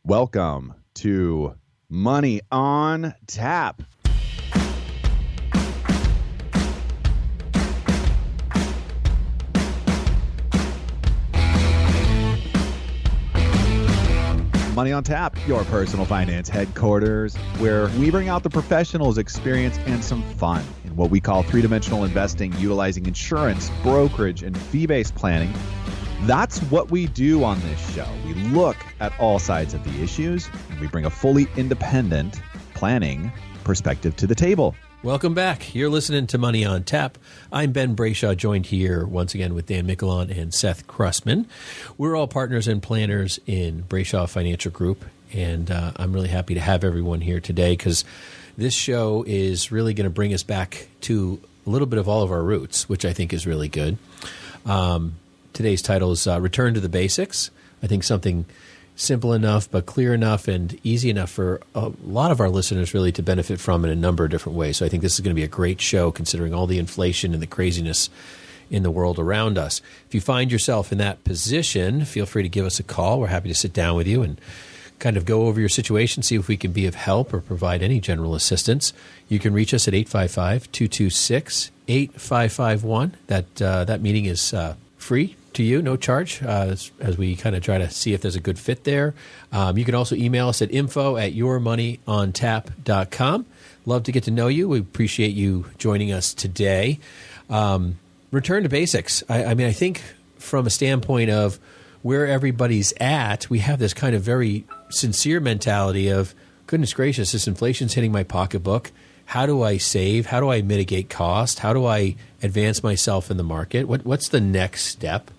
Welcome to Money on Tap. Money on Tap, your personal finance headquarters, where we bring out the professionals' experience and some fun in what we call three-dimensional investing, utilizing insurance, brokerage, and fee-based planning. That's what we do on this show. We look at all sides of the issues, and we bring a fully independent planning perspective to the table. Welcome back. You're listening to Money on Tap. I'm Ben Brayshaw, joined here once again with Dan Mickelon and Seth Krussman. We're all partners and planners in Brayshaw Financial Group, and I'm really happy to have everyone here today because this show is really going to bring us back to a little bit of all of our roots, which I think is really good. Today's title is Return to the Basics. I think something simple enough but clear enough and easy enough for a lot of our listeners really to benefit from in a number of different ways. So I think this is going to be a great show considering all the inflation and the craziness in the world around us. If you find yourself in that position, feel free to give us a call. We're happy to sit down with you and kind of go over your situation, see if we can be of help or provide any general assistance. You can reach us at 855-226-8551. That meeting is free to you, no charge, as we kind of try to see if there's a good fit there. You can also email us at info@yourmoneyontap.com. Love to get to know you. We appreciate you joining us today. Return to basics. I mean, I think from a standpoint of where everybody's at, we have this kind of very sincere mentality of, goodness gracious, this inflation's hitting my pocketbook. How do I save? How do I mitigate cost? How do I advance myself in the market? What's the next step?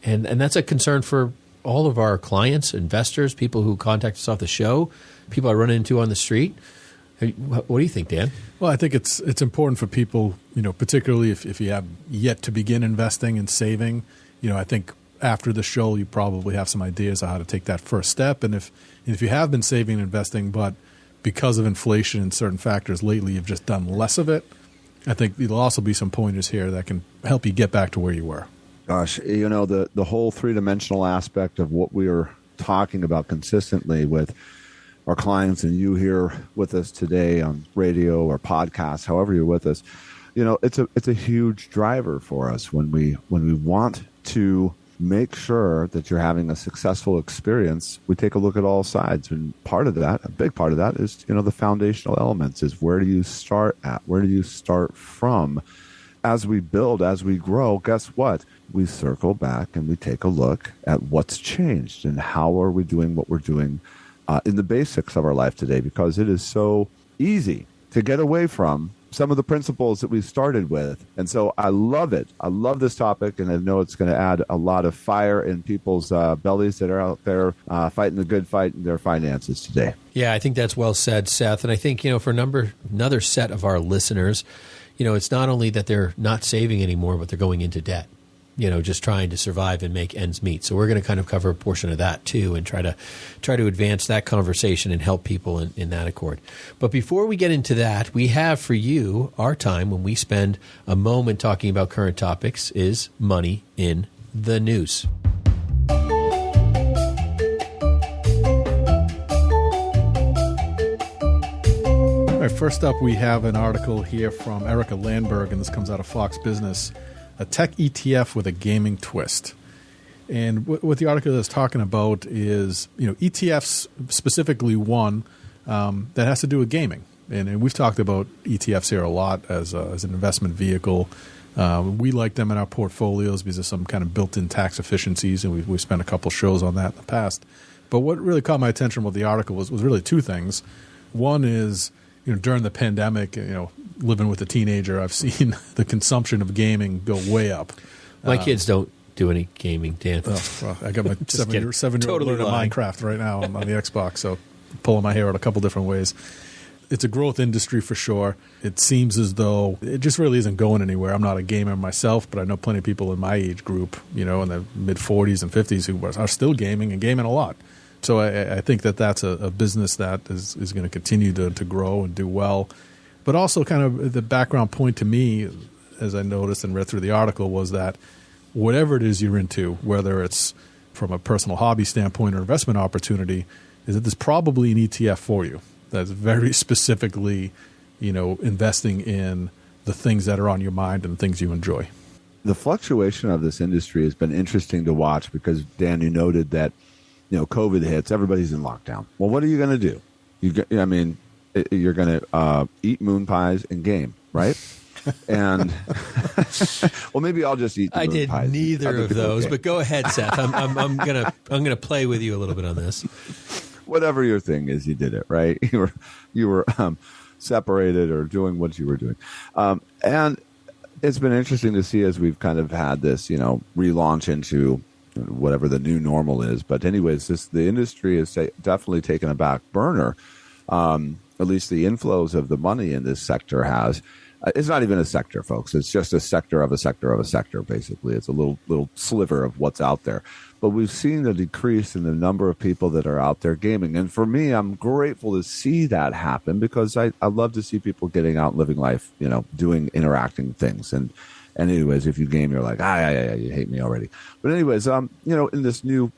And that's a concern for all of our clients, investors, people who contact us off the show, people I run into on the street. What do you think, Dan? Well, I think it's important for people, particularly if you have yet to begin investing and saving. I think after the show, you probably have some ideas on how to take that first step. And if you have been saving and investing, but because of inflation and certain factors lately, you've just done less of it, I think there'll also be some pointers here that can help you get back to where you were. Gosh, the whole three-dimensional aspect of what we are talking about consistently with our clients and you here with us today on radio or podcast, however you're with us, it's a huge driver for us when we want to make sure that you're having a successful experience. We take a look at all sides, and part of that, a big part of that is, the foundational elements is where do you start at? Where do you start from? As we build, as we grow, guess what? We circle back and we take a look at what's changed and how are we doing what we're doing in the basics of our life today, because it is so easy to get away from some of the principles that we started with. And so I love it. I love this topic, and I know it's going to add a lot of fire in people's bellies that are out there fighting the good fight in their finances today. Yeah, I think that's well said, Seth. And I think, for another set of our listeners, it's not only that they're not saving anymore, but they're going into debt, just trying to survive and make ends meet. So we're going to kind of cover a portion of that too and try to advance that conversation and help people in that accord. But before we get into that, we have for you our time when we spend a moment talking about current topics is money in the news. All right, first up, we have an article here from Erica Landberg, and this comes out of Fox Business, a tech ETF with a gaming twist. And what the article is talking about is, ETFs, specifically one that has to do with gaming. And we've talked about ETFs here a lot as an investment vehicle. We like them in our portfolios because of some kind of built-in tax efficiencies, and we've spent a couple shows on that in the past. But what really caught my attention with the article was really two things. One is, during the pandemic, living with a teenager, I've seen the consumption of gaming go way up. My kids don't do any gaming, Dan. Well, I got my seven-year-old totally learning Minecraft right now on the Xbox, so pulling my hair out a couple different ways. It's a growth industry for sure. It seems as though it just really isn't going anywhere. I'm not a gamer myself, but I know plenty of people in my age group, in the mid-40s and 50s who are still gaming and gaming a lot. So I think that's a business that is going to continue to grow and do well. But also kind of the background point to me, as I noticed and read through the article, was that whatever it is you're into, whether it's from a personal hobby standpoint or investment opportunity, is that there's probably an ETF for you that's very specifically, investing in the things that are on your mind and the things you enjoy. The fluctuation of this industry has been interesting to watch because, Dan, you noted that, COVID hits, everybody's in lockdown. Well, what are you going to do? You're going to eat moon pies and game, right? And well, maybe I'll just eat the moon pies. I did neither of those, but go ahead, Seth. I'm gonna play with you a little bit on this. Whatever your thing is, you did it, right? You were separated or doing what you were doing, and it's been interesting to see as we've kind of had this, relaunch into whatever the new normal is. But anyways, the industry is definitely taken a back burner. At least the inflows of the money in this sector has. It's not even a sector, folks. It's just a sector of a sector of a sector, basically. It's a little sliver of what's out there. But we've seen a decrease in the number of people that are out there gaming. And for me, I'm grateful to see that happen because I love to see people getting out and living life, doing interacting things. And anyways, if you game, you're like, you hate me already. But anyways, in this new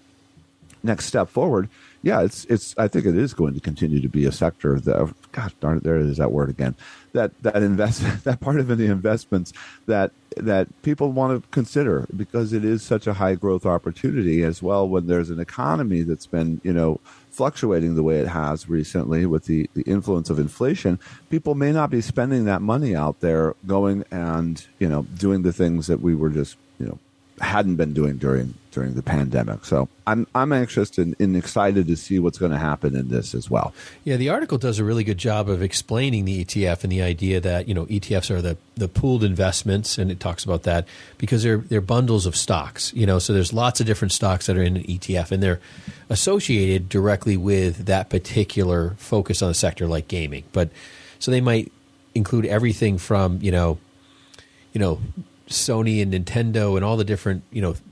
next step forward, yeah, I think it is going to continue to be a sector that, gosh darn it, there it is, that word again, that part of the investments that people want to consider because it is such a high growth opportunity as well when there's an economy that's been, fluctuating the way it has recently with the influence of inflation. People may not be spending that money out there going and, doing the things that we were just, hadn't been doing during the pandemic. So I'm anxious and excited to see what's going to happen in this as well. Yeah, the article does a really good job of explaining the ETF and the idea that, ETFs are the pooled investments, and it talks about that because they're bundles of stocks, so there's lots of different stocks that are in an ETF and they're associated directly with that particular focus on a sector like gaming. But so they might include everything from, Sony and Nintendo and all the different,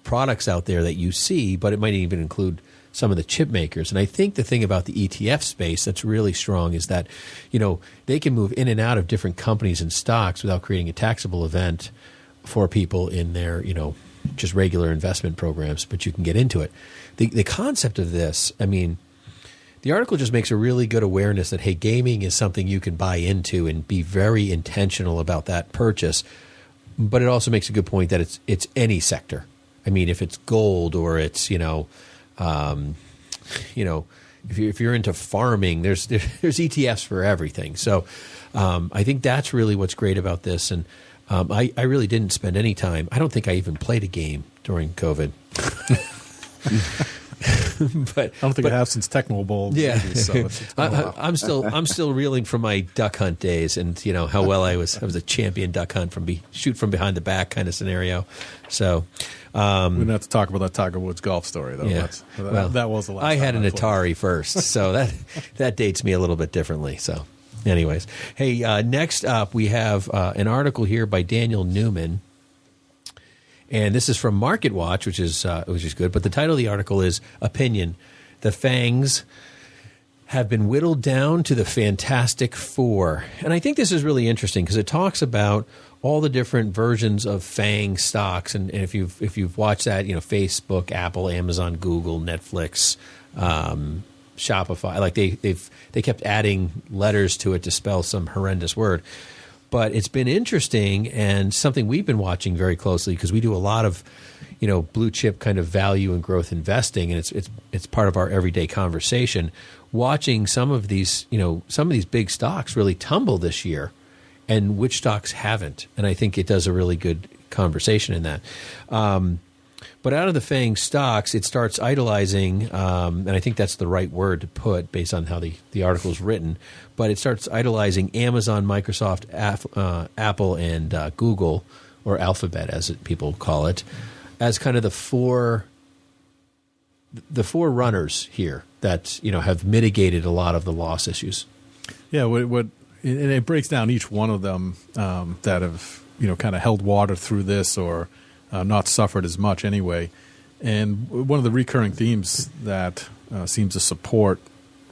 products out there that you see, but it might even include some of the chip makers. And I think the thing about the ETF space that's really strong is that, they can move in and out of different companies and stocks without creating a taxable event for people in their, just regular investment programs, but you can get into it. The concept of this, the article just makes a really good awareness that, hey, gaming is something you can buy into and be very intentional about that purchase. But it also makes a good point that it's any sector. If it's gold or it's if you're into farming, there's ETFs for everything. So I think that's really what's great about this. And I really didn't spend any time. I don't think I even played a game during COVID. But I don't think I have since Tecmo Bowl. Yeah, movies, so it's I'm still reeling from my duck hunt days, and how well I was a champion duck hunt shoot from behind the back kind of scenario. So we don't have to talk about that Tiger Woods golf story though. Yeah. That was the last. I had time an Atari first, so that dates me a little bit differently. So, anyways, hey, next up we have an article here by Daniel Newman. And this is from MarketWatch, which is good. But the title of the article is Opinion. The FANGs have been whittled down to the Fantastic Four. And I think this is really interesting because it talks about all the different versions of FANG stocks. And if you've watched that, Facebook, Apple, Amazon, Google, Netflix, Shopify, like they kept adding letters to it to spell some horrendous word. But it's been interesting and something we've been watching very closely because we do a lot of, blue chip kind of value and growth investing, and it's part of our everyday conversation. Watching some of these big stocks really tumble this year, and which stocks haven't, and I think it does a really good conversation in that. But out of the FANG stocks, it starts idolizing, and I think that's the right word to put based on how the article is written, but it starts idolizing Amazon, Microsoft, Apple, and Google, or Alphabet as people call it, as kind of the four runners here that have mitigated a lot of the loss issues. Yeah, and it breaks down each one of them that have kind of held water through this or not suffered as much anyway. And one of the recurring themes that seems to support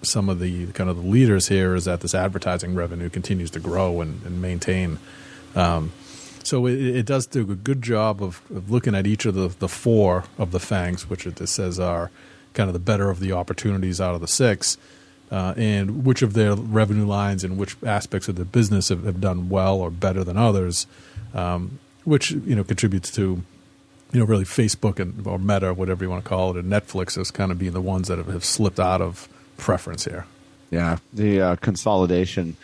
some of the kind of the leaders here is that this advertising revenue continues to grow and maintain. So it does do a good job of looking at each of the four of the FANGs, which it says are kind of the better of the opportunities out of the 6, and which of their revenue lines and which aspects of the business have done well or better than others, which contributes to really Facebook or Meta, whatever you want to call it, and Netflix as kind of being the ones that have slipped out of preference here. Yeah, the consolidation.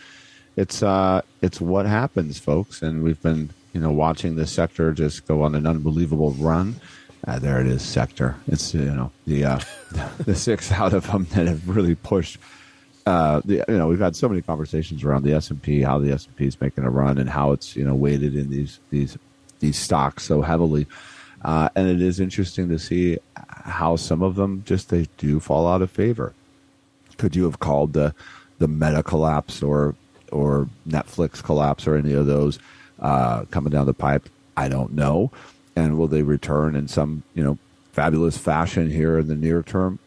It's what happens, folks, and we've been watching this sector just go on an unbelievable run. There it is, sector. It's the 6 out of them that have really pushed. We've had so many conversations around the S&P, how the S&P is making a run, and how it's weighted in these stocks so heavily. And it is interesting to see how some of them they do fall out of favor. Could you have called the Meta collapse or Netflix collapse or any of those coming down the pipe? I don't know. And will they return in some fabulous fashion here in the near term?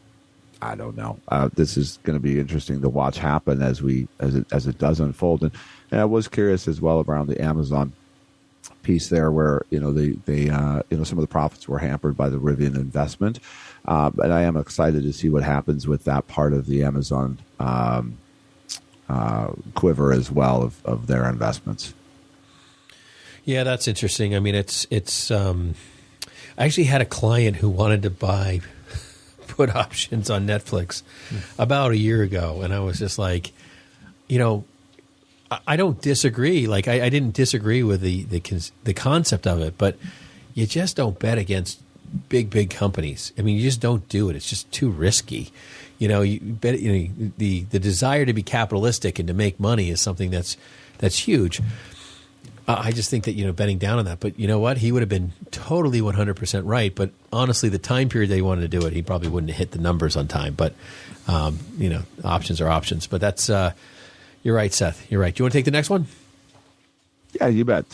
I don't know. This is going to be interesting to watch happen as it does unfold. And I was curious as well around the Amazon piece there, where they some of the profits were hampered by the Rivian investment, and I am excited to see what happens with that part of the Amazon quiver as well of their investments. Yeah, that's interesting. I mean, it's. I actually had a client who wanted to buy put options on Netflix about a year ago, and I was just like, I don't disagree. Like I didn't disagree with the concept of it, but you just don't bet against big companies. I mean, you just don't do it. It's just too risky. You bet. The desire to be capitalistic and to make money is something that's huge. I just think that betting down on that. But you know what? He would have been totally 100% right. But honestly, the time period they wanted to do it, he probably wouldn't have hit the numbers on time. But options are options. But that's. You're right, Seth. You're right. Do you want to take the next one? Yeah, you bet.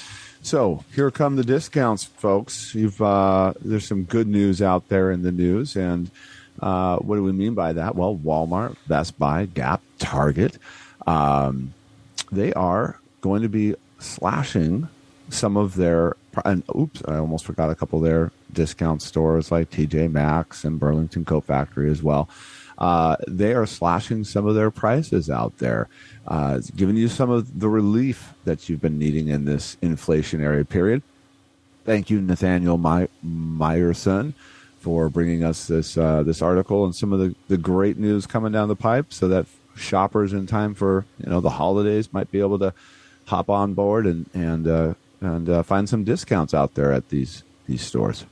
So here come the discounts, folks. There's some good news out there in the news. And what do we mean by that? Well, Walmart, Best Buy, Gap, Target, they are going to be slashing some of their, and oops, I almost forgot a couple of their discount stores like TJ Maxx and Burlington Coat Factory as well. They are slashing some of their prices out there, giving you some of the relief that you've been needing in this inflationary period. Thank you, Nathaniel Meyerson, for bringing us this article and some of the great news coming down the pipe, so that shoppers in time for the holidays might be able to hop on board and find some discounts out there at these stores.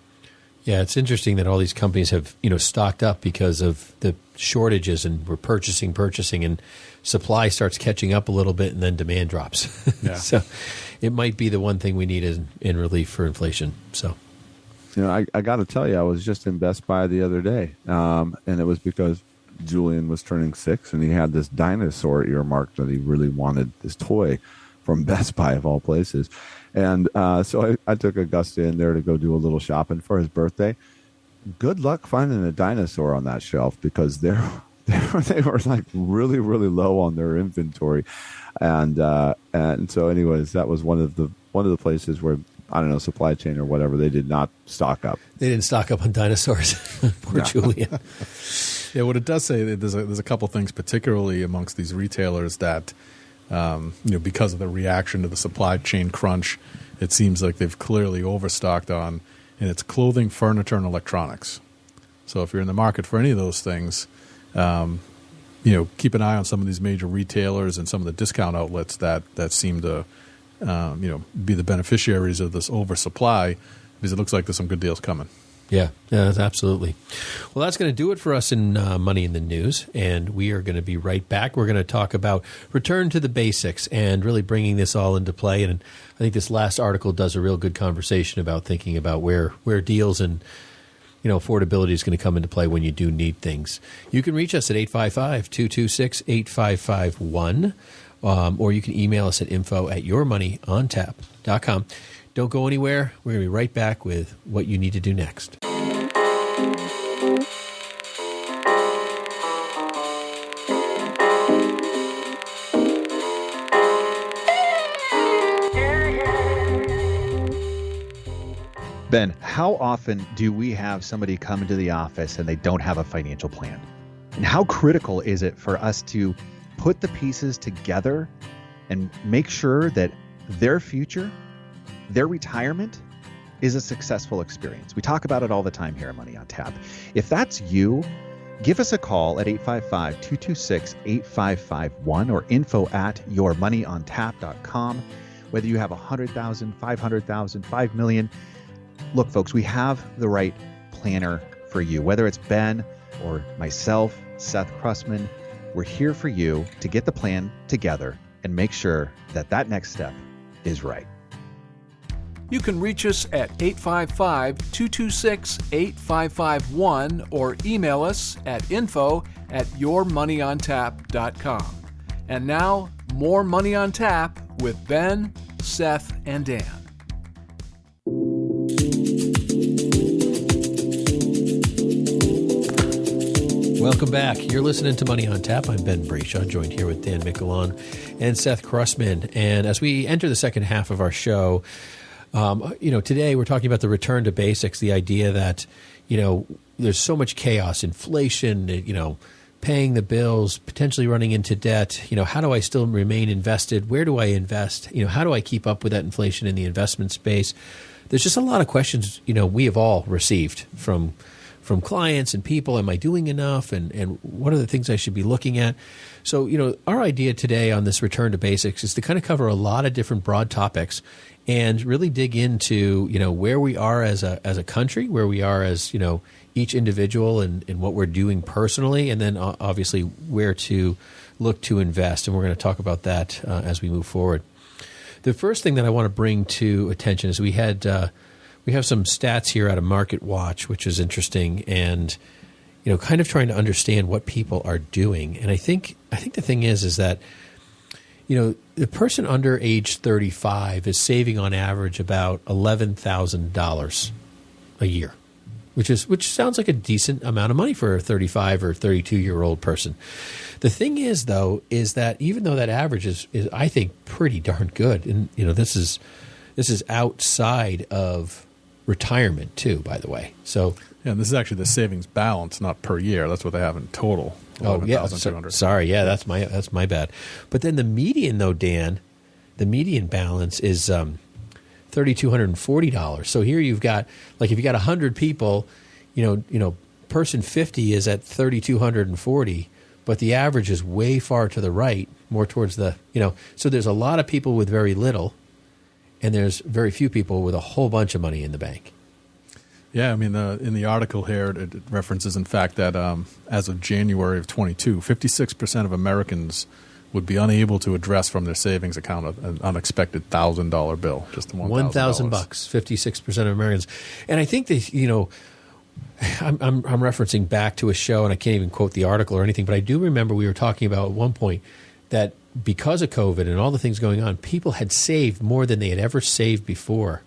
Yeah, it's interesting that all these companies have, stocked up because of the shortages, and we're purchasing, and supply starts catching up a little bit, and then demand drops. Yeah. So it might be the one thing we need in relief for inflation. So, I got to tell you, I was just in Best Buy the other day, and it was because Julian was turning 6, and he had this dinosaur earmarked that he really wanted, this toy from Best Buy of all places. And so I took Augusta in there to go do a little shopping for his birthday. Good luck finding a dinosaur on that shelf, because they were like really, really low on their inventory. And so anyways, that was one of the places where, I don't know, supply chain or whatever, they did not stock up. They didn't stock up on dinosaurs. Poor Julian. Yeah, what it does say, there's a couple things, particularly amongst these retailers, that because of the reaction to the supply chain crunch, it seems like they've clearly overstocked on, and it's clothing, furniture, and electronics. So if you're in the market for any of those things, keep an eye on some of these major retailers and some of the discount outlets that seem to, be the beneficiaries of this oversupply, because it looks like there's some good deals coming. Yeah, absolutely. Well, that's going to do it for us in Money in the News, and we are going to be right back. We're going to talk about return to the basics and really bringing this all into play. And I think this last article does a real good conversation about thinking about where deals and affordability is going to come into play when you do need things. You can reach us at 855-226-8551, or you can email us at info@yourmoneyontap.com. Don't go anywhere. We're going to be right back with what you need to do next. Ben, how often do we have somebody come into the office and they don't have a financial plan? And how critical is it for us to put the pieces together and make sure that their future, their retirement, is a successful experience? We talk about it all the time here at Money on Tap. If that's you, give us a call at 855-226-8551 or info@yourmoneyontap.com. Whether you have 100,000, 500,000, 5 million, look, folks, we have the right planner for you. Whether it's Ben or myself, Seth Krussman, we're here for you to get the plan together and make sure that that next step is right. You can reach us at 855-226-8551 or email us at info@yourmoneyontap.com. And now, more Money on Tap with Ben, Seth, and Dan. Welcome back. You're listening to Money on Tap. I'm Ben Brayshaw, joined here with Dan Michelon and Seth Krussman. And as we enter the second half of our show, today we're talking about the return to basics, the idea that, there's so much chaos, inflation, paying the bills, potentially running into debt. How do I still remain invested? Where do I invest? How do I keep up with that inflation in the investment space? There's just a lot of questions, we have all received from clients and people. Am I doing enough? And what are the things I should be looking at? So, our idea today on this return to basics is to kind of cover a lot of different broad topics and really dig into, where we are as a country, where we are as, each individual and what we're doing personally, and then obviously where to look to invest. And we're going to talk about that as we move forward. The first thing that I want to bring to attention is we have some stats here out of Market Watch, which is interesting, and kind of trying to understand what people are doing. And I think the thing is that the person under age 35 is saving on average about $11,000 a year, which sounds like a decent amount of money for a 35 or 32-year-old person. The thing is, though, is that even though that average is I think pretty darn good, and this is outside of retirement too, by the way. So and this is actually the savings balance, not per year. That's what they have in total. Oh yeah, sorry, yeah, that's my bad. But then the median, though, Dan, the median balance is $3,240. So here you've got, like, if you got 100 people, person 50 is at $3,240, but the average is way far to the right, more towards the So there's a lot of people with very little, and there's very few people with a whole bunch of money in the bank. Yeah, I mean, in the article here, it references, in fact, that as of January of 22, 56% of Americans would be unable to address from their savings account an unexpected $1,000 bill, just the $1,000. 56% of Americans, and I think they, I'm referencing back to a show, and I can't even quote the article or anything, but I do remember we were talking about at one point that because of COVID and all the things going on, people had saved more than they had ever saved before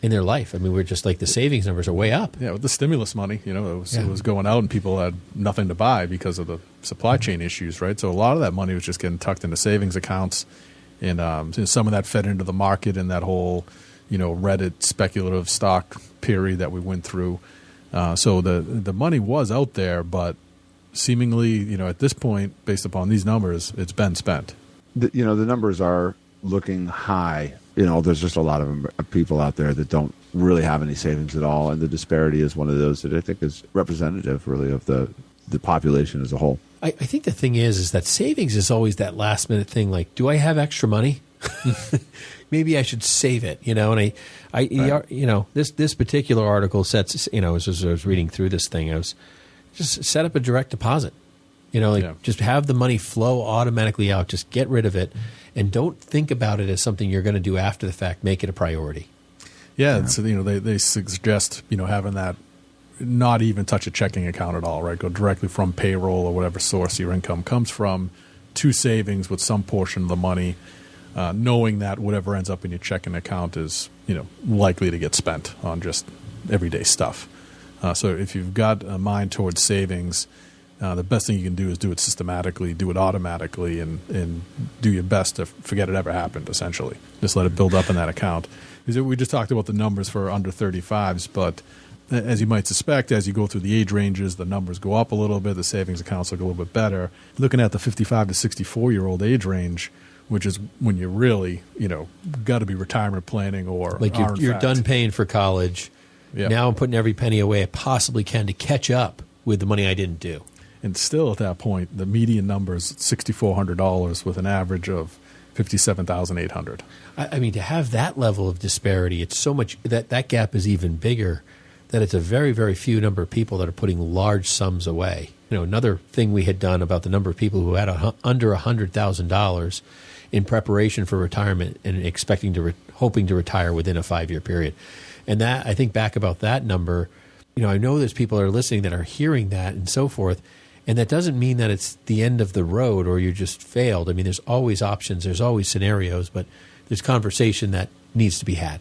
in their life. I mean, we're just like, the savings numbers are way up. Yeah, with the stimulus money, it was going out and people had nothing to buy because of the supply chain issues, right? So a lot of that money was just getting tucked into savings accounts, and some of that fed into the market in that whole, Reddit speculative stock period that we went through. So the money was out there, but seemingly, at this point, based upon these numbers, it's been spent. The numbers are looking high. There's just a lot of people out there that don't really have any savings at all, and the disparity is one of those that I think is representative, really, of the population as a whole. I think the thing is that savings is always that last minute thing. Like, do I have extra money? Maybe I should save it. And this particular article sets. As I was reading through this thing, I was just set up a direct deposit. Just have the money flow automatically out. Just get rid of it, and don't think about it as something you're going to do after the fact. Make it a priority. Yeah. So they suggest having that, not even touch a checking account at all. Right, go directly from payroll or whatever source your income comes from to savings with some portion of the money, knowing that whatever ends up in your checking account is likely to get spent on just everyday stuff. So if you've got a mind towards savings, The best thing you can do is do it systematically, do it automatically, and do your best to forget it ever happened, essentially. Just let it build up in that account. We just talked about the numbers for under 35s, but as you might suspect, as you go through the age ranges, the numbers go up a little bit, the savings accounts look a little bit better. Looking at the 55 to 64-year-old age range, which is when you really, got to be retirement planning or like you're done paying for college. Yep. Now I'm putting every penny away I possibly can to catch up with the money I didn't do. And still at that point, the median number is $6,400 with an average of $57,800. I mean, to have that level of disparity, it's so much that gap is even bigger, that it's a very, very few number of people that are putting large sums away. Another thing we had done about the number of people who had under $100,000 in preparation for retirement and hoping to retire within a 5-year period. And that, I think back about that number, I know there's people that are listening that are hearing that and so forth. And that doesn't mean that it's the end of the road or you just failed. I mean, there's always options. There's always scenarios, but there's conversation that needs to be had.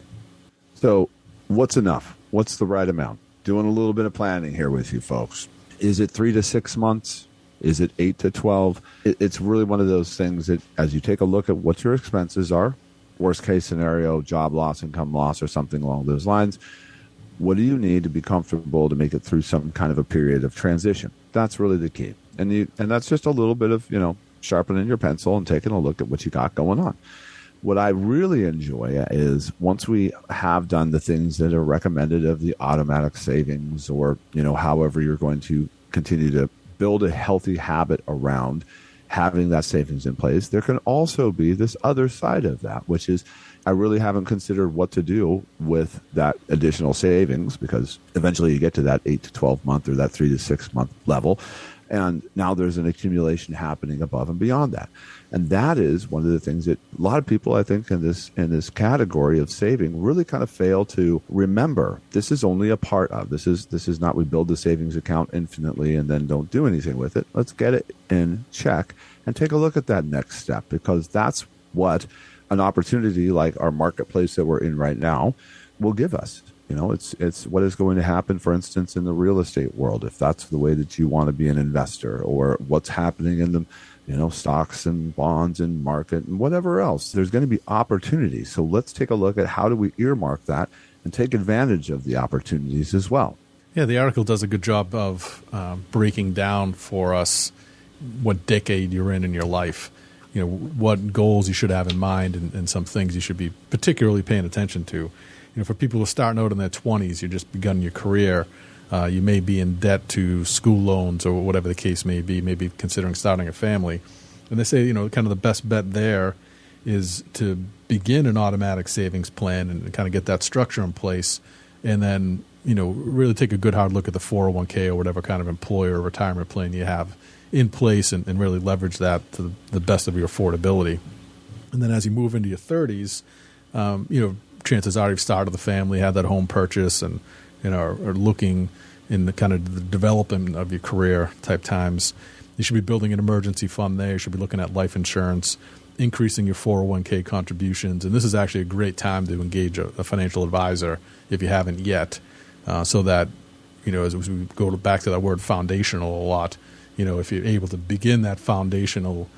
So what's enough? What's the right amount? Doing a little bit of planning here with you folks. Is it 3 to 6 months? Is it 8 to 12? It's really one of those things that as you take a look at what your expenses are, worst case scenario, job loss, income loss, or something along those lines, what do you need to be comfortable to make it through some kind of a period of transition? That's really the key. And that's just a little bit of, sharpening your pencil and taking a look at what you got going on. What I really enjoy is once we have done the things that are recommended of the automatic savings or, however you're going to continue to build a healthy habit around having that savings in place, there can also be this other side of that, which is I really haven't considered what to do with that additional savings because eventually you get to that 8 to 12 month or that 3 to 6 month level. And now there's an accumulation happening above and beyond that. And that is one of the things that a lot of people, I think, in this category of saving really kind of fail to remember. This is only a part of. This is not we build the savings account infinitely and then don't do anything with it. Let's get it in check and take a look at that next step because that's what an opportunity like our marketplace that we're in right now will give us. It's what is going to happen, for instance, in the real estate world, if that's the way that you want to be an investor, or what's happening in the stocks and bonds and market and whatever else. There's going to be opportunities. So let's take a look at how do we earmark that and take advantage of the opportunities as well. Yeah, the article does a good job of breaking down for us what decade you're in your life. What goals you should have in mind and some things you should be particularly paying attention to. For people who are starting out in their 20s, you're just begun your career, you may be in debt to school loans or whatever the case may be, maybe considering starting a family. And they say, kind of the best bet there is to begin an automatic savings plan and kind of get that structure in place and then, really take a good hard look at the 401k or whatever kind of employer or retirement plan you have in place and really leverage that to the best of your affordability. And then as you move into your 30s, chances are you've started the family, had that home purchase, and are looking in the kind of the development of your career type times. You should be building an emergency fund there. You should be looking at life insurance, increasing your 401k contributions. And this is actually a great time to engage a financial advisor if you haven't yet, so that, as we go back to that word foundational a lot, if you're able to begin that foundational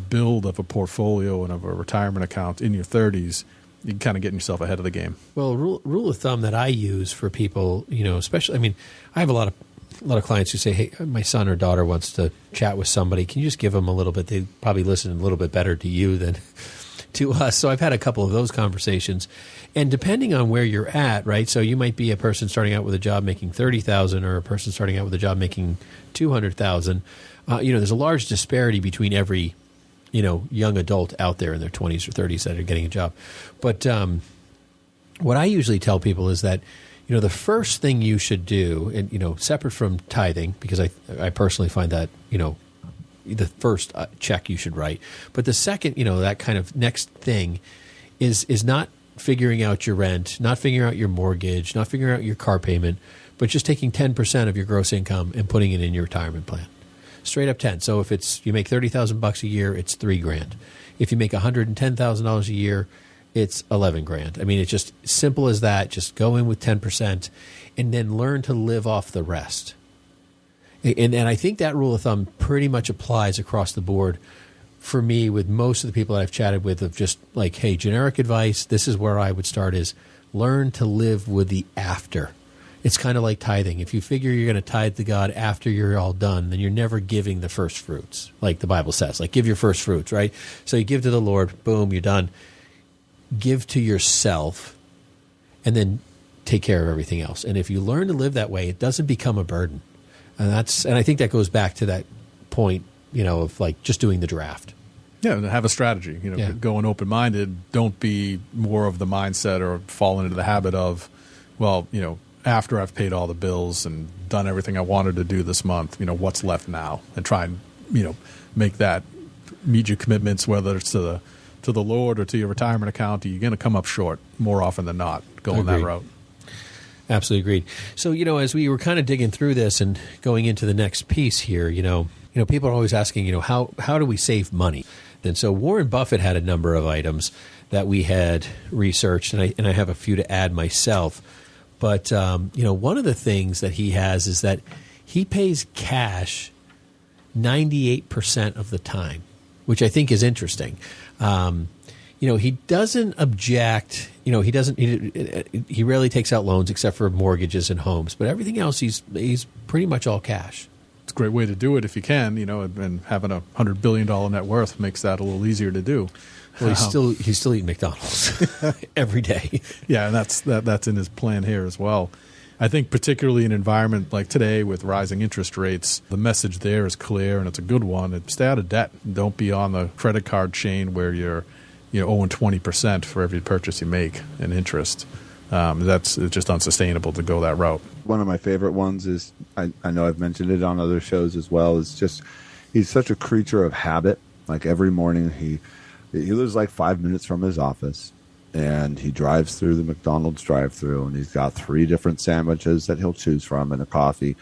build of a portfolio and of a retirement account in your 30s, you can kind of get yourself ahead of the game. Well, rule of thumb that I use for people, especially, I have a lot of clients who say, hey, my son or daughter wants to chat with somebody. Can you just give them a little bit? They probably listen a little bit better to you than to us. So I've had a couple of those conversations. And depending on where you're at, right? So you might be a person starting out with a job making $30,000 or a person starting out with a job making $200,000. There's a large disparity between every young adult out there in their 20s or 30s that are getting a job. But what I usually tell people is that, the first thing you should do, and, separate from tithing, because I personally find that, the first check you should write. But the second, that kind of next thing is not figuring out your rent, not figuring out your mortgage, not figuring out your car payment, but just taking 10% of your gross income and putting it in your retirement plan. Straight up 10. So if you make $30,000 a year, it's $3,000. If you make $110,000 a year, it's $11,000. I mean, it's just simple as that. Just go in with 10% and then learn to live off the rest. And I think that rule of thumb pretty much applies across the board for me with most of the people that I've chatted with, of just like, hey, generic advice, this is where I would start, is learn to live with the after. It's kind of like tithing. If you figure you're going to tithe to God after you're all done, then you're never giving the first fruits, like the Bible says. Like, give your first fruits, right? So you give to the Lord, boom, you're done. Give to yourself, and then take care of everything else. And if you learn to live that way, it doesn't become a burden. And I think that goes back to that point, of like just doing the draft. Yeah, and have a strategy. Going open-minded. Don't be more of the mindset or fall into the habit of, well, after I've paid all the bills and done everything I wanted to do this month, what's left now? And try and, make that meet your commitments, whether it's to the Lord or to your retirement account. You're going to come up short more often than not going that route. Absolutely agreed. So, as we were kind of digging through this and going into the next piece here, people are always asking, how do we save money? And so Warren Buffett had a number of items that we had researched, and I have a few to add myself. But, one of the things that he has is that he pays cash 98% of the time, which I think is interesting. He doesn't object. He rarely takes out loans except for mortgages and homes, but everything else he's pretty much all cash. It's a great way to do it if you can, and having a $100 billion net worth makes that a little easier to do. Well, he's still eating McDonald's every day. Yeah, and that's in his plan here as well. I think particularly in an environment like today with rising interest rates, the message there is clear, and it's a good one. Stay out of debt. Don't be on the credit card chain where you're owing 20% for every purchase you make in interest. It's just unsustainable to go that route. One of my favorite ones is, I know I've mentioned it on other shows as well, is just he's such a creature of habit. Like every morning he lives like 5 minutes from his office, and he drives through the McDonald's drive-through, and he's got 3 different sandwiches that he'll choose from and a coffee,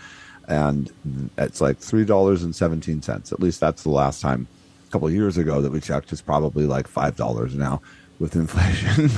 and it's like $3.17. At least that's the last time. A couple of years ago that we checked. It's probably like $5 now with inflation.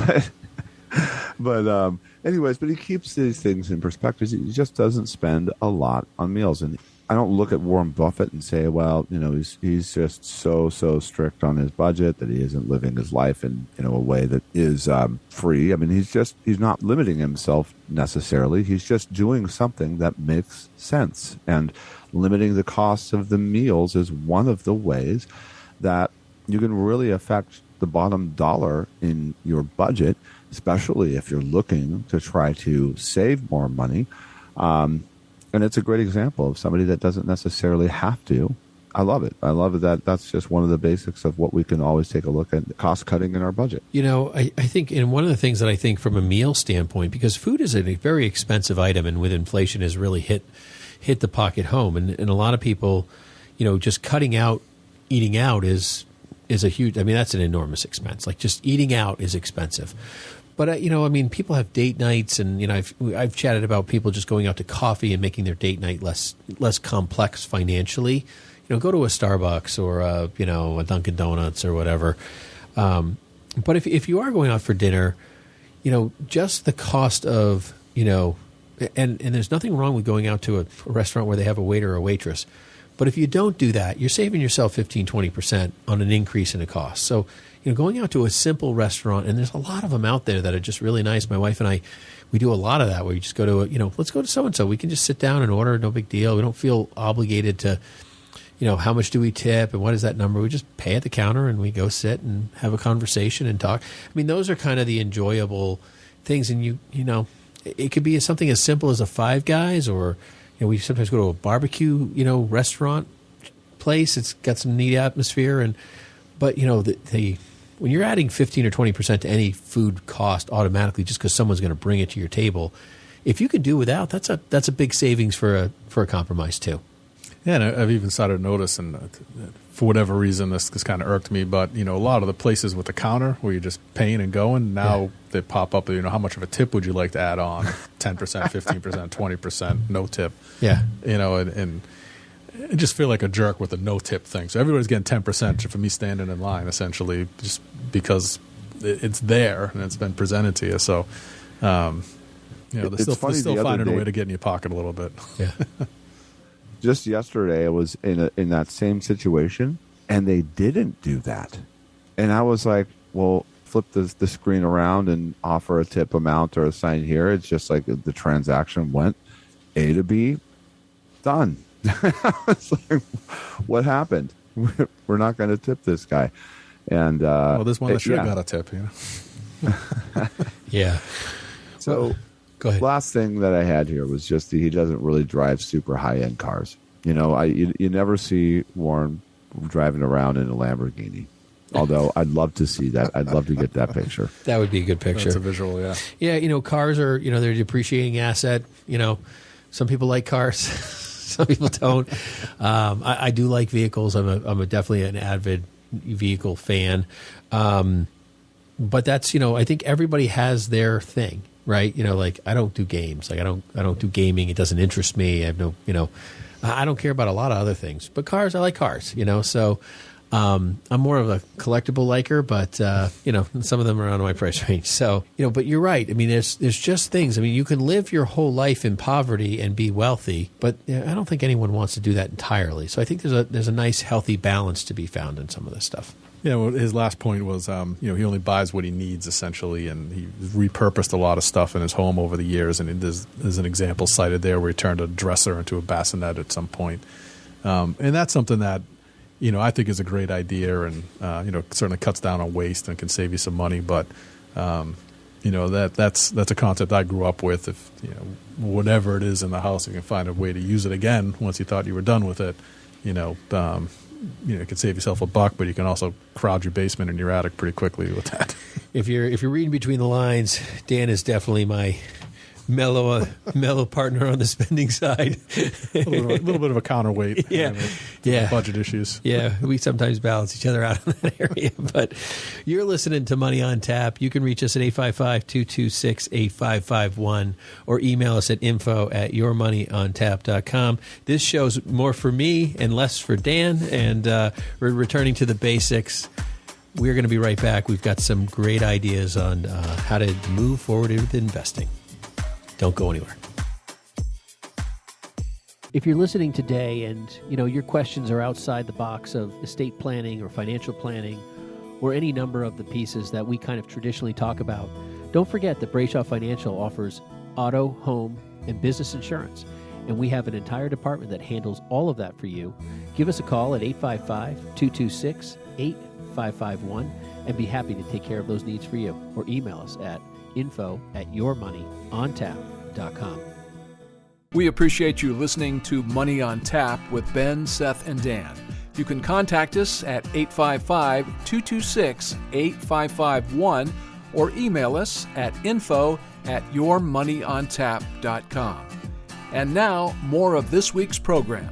But anyways, but he keeps these things in perspective. He just doesn't spend a lot on meals. And I don't look at Warren Buffett and say, well, he's just so strict on his budget that he isn't living his life in a way that is free. I mean, he's not limiting himself necessarily. He's just doing something that makes sense. And limiting the costs of the meals is one of the ways that you can really affect the bottom dollar in your budget, especially if you're looking to try to save more money. And it's a great example of somebody that doesn't necessarily have to. I love it. I love it that that's just one of the basics of what we can always take a look at, cost cutting in our budget. I think, and one of the things that I think from a meal standpoint, because food is a very expensive item, and with inflation has really hit the pocket home. And a lot of people, just cutting out eating out is a huge, that's an enormous expense. Like just eating out is expensive. But, people have date nights, and, I've chatted about people just going out to coffee and making their date night less complex financially. Go to a Starbucks or a Dunkin' Donuts or whatever. But if you are going out for dinner, just the cost of, and there's nothing wrong with going out to a restaurant where they have a waiter or a waitress. But if you don't do that, you're saving yourself 15, 20% on an increase in a cost. So, going out to a simple restaurant, and there's a lot of them out there that are just really nice. My wife and I, we do a lot of that where you just go to, let's go to so-and-so. We can just sit down and order, no big deal. We don't feel obligated to, how much do we tip and what is that number? We just pay at the counter and we go sit and have a conversation and talk. Those are kind of the enjoyable things. And it could be something as simple as a Five Guys, or, we sometimes go to a barbecue, restaurant place. It's got some neat atmosphere. But when you're adding 15 or 20% to any food cost automatically just because someone's going to bring it to your table, if you could do without, that's a big savings for a compromise too. Yeah, and I've even started to notice, and for whatever reason, this kind of irked me, but, a lot of the places with the counter where you're just paying and going, now they pop up, how much of a tip would you like to add on? 10%, 15%, 20%, no tip. Yeah. And I just feel like a jerk with the no tip thing. So everybody's getting 10% for me standing in line, essentially, just because it's there and it's been presented to you. So, they're still finding a way to get in your pocket a little bit. Yeah. just yesterday I was in that same situation, and they didn't do that. And I was like, well, flip the screen around and offer a tip amount or a sign here. It's just like the transaction went A to B, done. I was like, what happened? We're not going to tip this guy. And well, this one I should have got a tip, Yeah. So well, go ahead. Last thing that I had here was just he doesn't really drive super high-end cars. You know, you never see Warren driving around in a Lamborghini. Although I'd love to see that. I'd love to get that picture. That would be a good picture. That's a visual, yeah. Yeah, you know, cars are, you know, they're a depreciating asset. You know, some people like cars, some people don't. I do like vehicles. I'm definitely an avid vehicle fan. But that's, you know, I think everybody has their thing, right? You know, like I don't do games. Like I don't do gaming. It doesn't interest me. I have no, you know, I don't care about a lot of other things. But cars, I like cars, you know, so I'm more of a collectible liker, but, you know, some of them are out of my price range. So, you know, but you're right. I mean, there's just things. I mean, you can live your whole life in poverty and be wealthy, but I don't think anyone wants to do that entirely. So I think there's a nice, healthy balance to be found in some of this stuff. Yeah, well, his last point was, you know, he only buys what he needs, essentially, and he repurposed a lot of stuff in his home over the years. And there's an example cited there where he turned a dresser into a bassinet at some point. And that's something that, you know, I think is a great idea, and you know, certainly cuts down on waste and can save you some money. But you know, that's a concept I grew up with. If you know, whatever it is in the house, you can find a way to use it again once you thought you were done with it. You know, you can save yourself $1, but you can also crowd your basement and your attic pretty quickly with that. If you're reading between the lines, Dan is definitely my mellow partner on the spending side. a little bit of a counterweight. Yeah. Budget issues. Yeah, we sometimes balance each other out in that area. But you're listening to Money on Tap. You can reach us at 855-226-8551 or email us at info@yourmoneyontap.com. This show's more for me and less for Dan, and we're returning to the basics. We're going to be right back. We've got some great ideas on how to move forward with investing. Don't go anywhere. If you're listening today and, you know, your questions are outside the box of estate planning or financial planning or any number of the pieces that we kind of traditionally talk about, don't forget that Brayshaw Financial offers auto, home, and business insurance. And we have an entire department that handles all of that for you. Give us a call at 855-226-8551 and be happy to take care of those needs for you. Or email us at info@yourmoneyontap.com. We appreciate you listening to Money on Tap with Ben, Seth, and Dan. You can contact us at 855-226-8551 or email us at info@yourmoneyontap.com. And now, more of this week's program.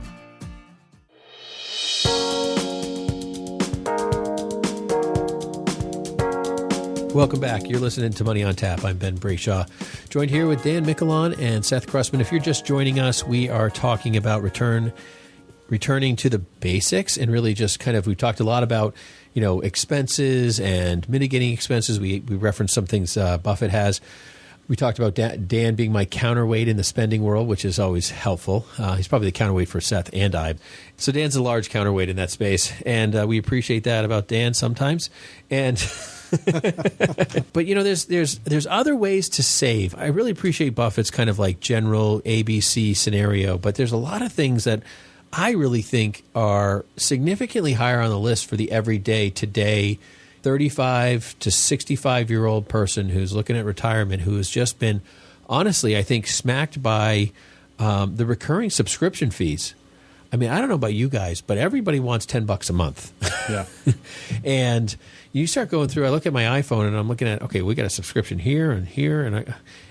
Welcome back. You're listening to Money on Tap. I'm Ben Brayshaw, joined here with Dan Michelon and Seth Krussman. If you're just joining us, we are talking about returning to the basics, and really just kind of, we've talked a lot about, you know, expenses and mitigating expenses. We referenced some things Buffett has. We talked about Dan being my counterweight in the spending world, which is always helpful. He's probably the counterweight for Seth and I. So Dan's a large counterweight in that space, and we appreciate that about Dan sometimes. And but, you know, there's other ways to save. I really appreciate Buffett's kind of like general ABC scenario, but there's a lot of things that I really think are significantly higher on the list for the everyday today 35 to 65-year-old person who's looking at retirement, who has just been, honestly, I think, smacked by the recurring subscription fees. I mean, I don't know about you guys, but everybody wants $10 a month. Yeah. And you start going through, I look at my iPhone and I'm looking at, okay, we got a subscription here and here.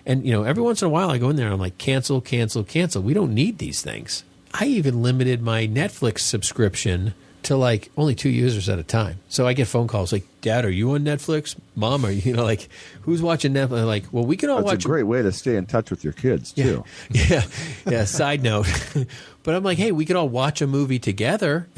And you know, every once in a while I go in there and I'm like, cancel, cancel, cancel. We don't need these things. I even limited my Netflix subscription to like only 2 users at a time. So I get phone calls like, Dad, are you on Netflix? Mom, are you know, like, who's watching Netflix? I'm like, well, we can all watch. That's a great way to stay in touch with your kids, too. Yeah. Side note. But I'm like, hey, we could all watch a movie together.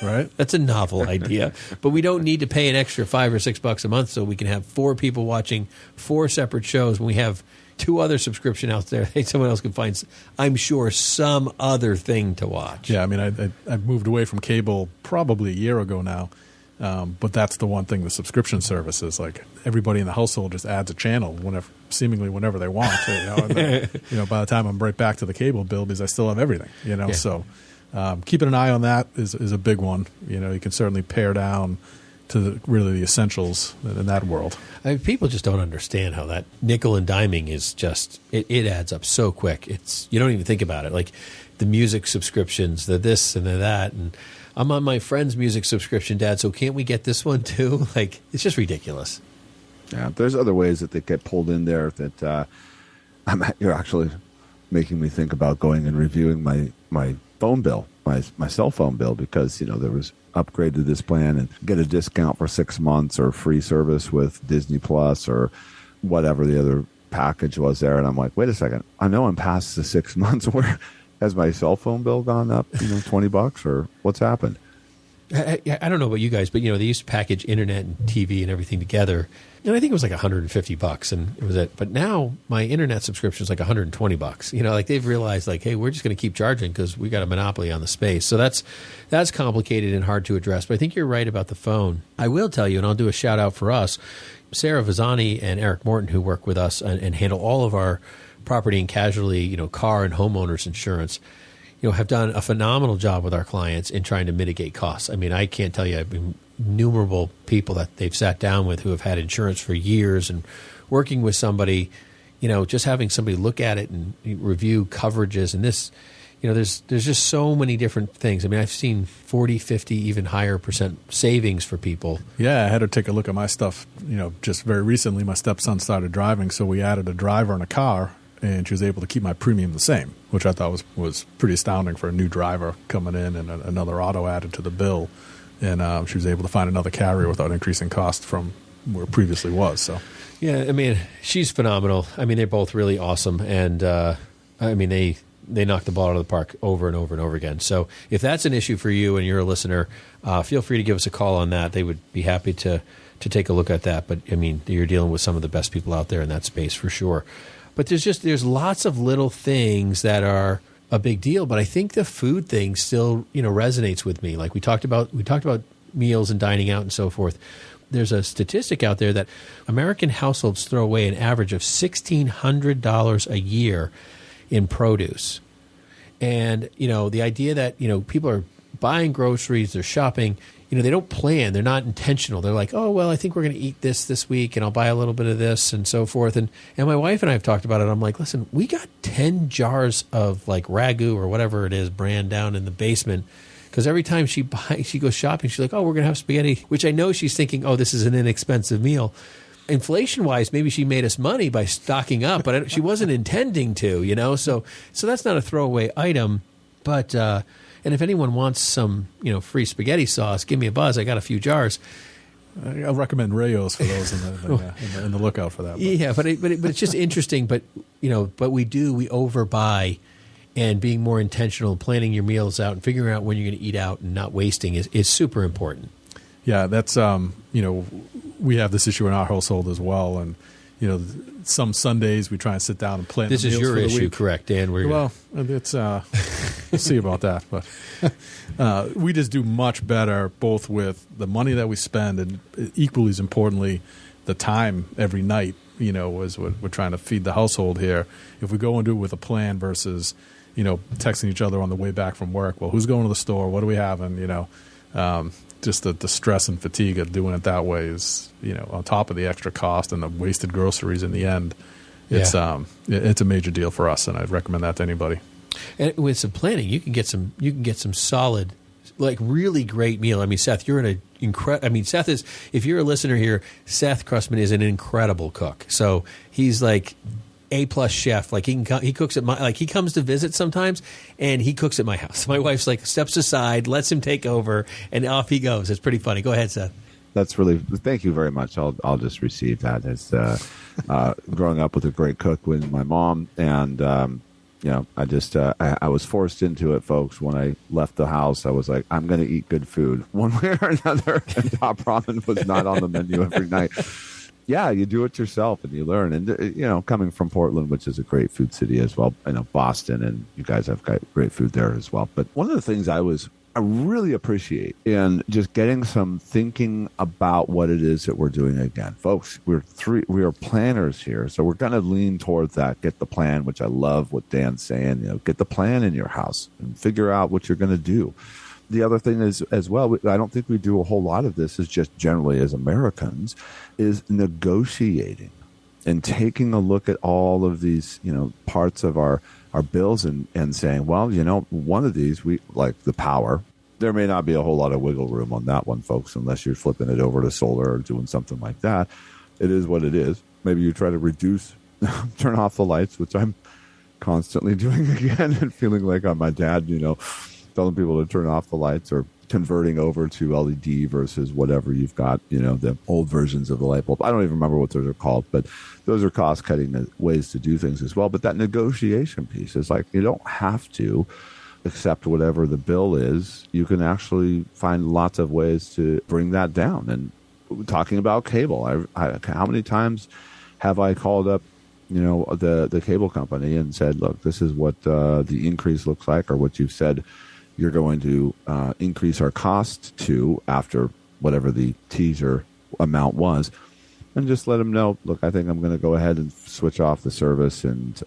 Right. That's a novel idea. But we don't need to pay an extra $5 or $6 a month so we can have 4 people watching 4 separate shows when we have, two other subscription out there. Someone else can find, I'm sure, some other thing to watch. Yeah, I mean, I moved away from cable probably a year ago now, but that's the one thing, the subscription services, like everybody in the household just adds a channel seemingly whenever they want. And then, by the time I'm right back to the cable bill because I still have everything. Yeah. So keeping an eye on that is a big one. You can certainly pare down to really the essentials in that world. I mean, people just don't understand how that nickel and diming is just, it adds up so quick. You don't even think about it. Like the music subscriptions, the this and the that. And I'm on my friend's music subscription, Dad, so can't we get this one too? Like, it's just ridiculous. Yeah, there's other ways that they get pulled in there that you're actually making me think about going and reviewing my phone bill, my cell phone bill, because, there was upgrade to this plan and get a discount for 6 months or free service with Disney Plus or whatever the other package was there. And I'm like, wait a second, I know I'm past the 6 months. Where has my cell phone bill gone up, $20 or what's happened? I don't know about you guys, but they used to package internet and TV and everything together, and I think it was like $150, and it was it. But now my internet subscription is like $120. Like they've realized, like, hey, we're just going to keep charging because we got a monopoly on the space. So that's complicated and hard to address. But I think you're right about the phone. I will tell you, and I'll do a shout out for us, Sarah Vazani and Eric Morton, who work with us and handle all of our property and casualty, car and homeowners insurance. Have done a phenomenal job with our clients in trying to mitigate costs. I mean, I can't tell you, I've been innumerable people that they've sat down with who have had insurance for years, and working with somebody, just having somebody look at it and review coverages and this, there's just so many different things. I mean, I've seen 40, 50, even higher percent savings for people. Yeah, I had to take a look at my stuff, just very recently. My stepson started driving, so we added a driver in a car, and she was able to keep my premium the same, which I thought was pretty astounding for a new driver coming in, and another auto added to the bill. And she was able to find another carrier without increasing cost from where it previously was. So, yeah, I mean, she's phenomenal. I mean, they're both really awesome. And, they knock the ball out of the park over and over and over again. So if that's an issue for you and you're a listener, feel free to give us a call on that. They would be happy to take a look at that. But, I mean, you're dealing with some of the best people out there in that space for sure. But there's lots of little things that are a big deal. But I think the food thing still, resonates with me. Like we talked about meals and dining out and so forth. There's a statistic out there that American households throw away an average of $1,600 a year in produce. And, the idea that, people are buying groceries, they're shopping, they don't plan. They're not intentional. They're like, oh, well, I think we're going to eat this week, and I'll buy a little bit of this and so forth. And my wife and I have talked about it. I'm like, listen, we got 10 jars of like ragu or whatever it is brand down in the basement, because every time she goes shopping, she's like, oh, we're going to have spaghetti, which I know she's thinking, oh, this is an inexpensive meal. Inflation-wise, maybe she made us money by stocking up, but she wasn't intending to, So that's not a throwaway item, but and if anyone wants some, free spaghetti sauce, give me a buzz. I got a few jars. I'll recommend Rayo's for those in the lookout for that. But. Yeah, but it's just interesting. But but we overbuy, and being more intentional, planning your meals out, and figuring out when you're going to eat out and not wasting is super important. Yeah, that's we have this issue in our household as well, and some Sundays we try and sit down and plan. This the is meals your for the issue, week. correct, Dan? It's we'll see about that, but we just do much better both with the money that we spend and equally as importantly the time every night. As we're trying to feed the household here. If we go and do it with a plan versus texting each other on the way back from work. Well, who's going to the store? What do we have? And just the stress and fatigue of doing it that way is, on top of the extra cost and the wasted groceries in the end, it's a major deal for us, and I'd recommend that to anybody. And with some planning, you can get some solid, like really great meal. I mean, Seth, you're Seth is, if you're a listener here, Seth Krussman is an incredible cook. So he's like A+ chef. Like he cooks at my, like he comes to visit sometimes and he cooks at my house. My wife's like steps aside, lets him take over, and off he goes. It's pretty funny. Go ahead, Seth. Thank you very much. I'll just receive that as growing up with a great cook with my mom, and I was forced into it, folks. When I left the house, I was like, I'm going to eat good food one way or another. And top ramen was not on the menu every night. yeah, you do it yourself and you learn. And, coming from Portland, which is a great food city as well, I know Boston, and you guys have got great food there as well. But one of the things I really appreciate in just getting some thinking about what it is that we're doing again. Folks, we are planners here, so we're going to lean towards that. Get the plan, which I love what Dan's saying, get the plan in your house and figure out what you're going to do. The other thing is as well, I don't think we do a whole lot of this is just generally as Americans, is negotiating and taking a look at all of these, parts of our bills and saying, well, one of these, we like the power. There may not be a whole lot of wiggle room on that one, folks, unless you're flipping it over to solar or doing something like that. It is what it is. Maybe you try to reduce, turn off the lights, which I'm constantly doing again and feeling like I'm my dad, telling people to turn off the lights or converting over to LED versus whatever you've got, the old versions of the light bulb. I don't even remember what those are called, but those are cost-cutting ways to do things as well. But that negotiation piece is like, you don't have to accept whatever the bill is. You can actually find lots of ways to bring that down. And talking about cable, how many times have I called up the cable company and said, look, this is what the increase looks like, or what you've said you're going to increase our cost to after whatever the teaser amount was, and just let them know, look, I think I'm going to go ahead and switch off the service and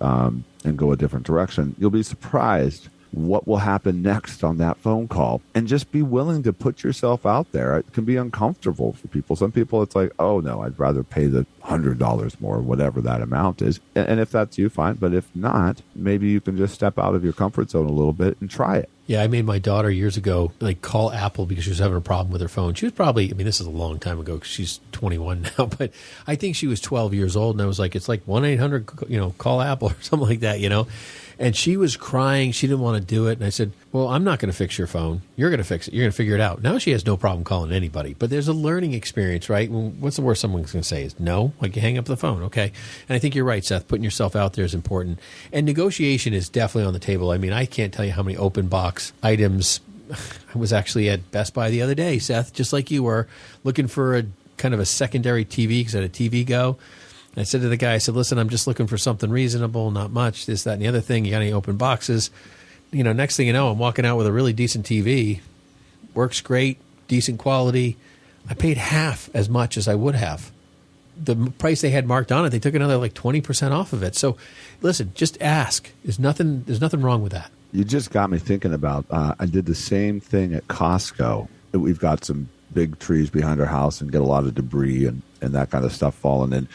go a different direction. You'll be surprised what will happen next on that phone call, and just be willing to put yourself out there. It can be uncomfortable for people. Some people, it's like, oh no, I'd rather pay the $100 more, whatever that amount is. And if that's you, fine. But if not, maybe you can just step out of your comfort zone a little bit and try it. Yeah, I made my daughter years ago call Apple because she was having a problem with her phone. She was probably, this is a long time ago because she's 21 now, but I think she was 12 years old, and I was like, it's like 1-800, call Apple or something like that, And she was crying. She didn't want to do it. And I said, well, I'm not going to fix your phone. You're going to fix it. You're going to figure it out. Now she has no problem calling anybody. But there's a learning experience, right? What's the worst someone's going to say is no? Like, you hang up the phone, okay? And I think you're right, Seth. Putting yourself out there is important. And negotiation is definitely on the table. I can't tell you how many open box items. I was actually at Best Buy the other day, Seth, just like you were, looking for a kind of a secondary TV because I had a TV Go. I said to the guy, I said, listen, I'm just looking for something reasonable, not much, this, that, and the other thing. You got any open boxes? Next thing you know, I'm walking out with a really decent TV. Works great, decent quality. I paid half as much as I would have. The price they had marked on it, they took another 20% off of it. So listen, just ask. There's nothing wrong with that. You just got me thinking about, I did the same thing at Costco. We've got some big trees behind our house and get a lot of debris and that kind of stuff falling in.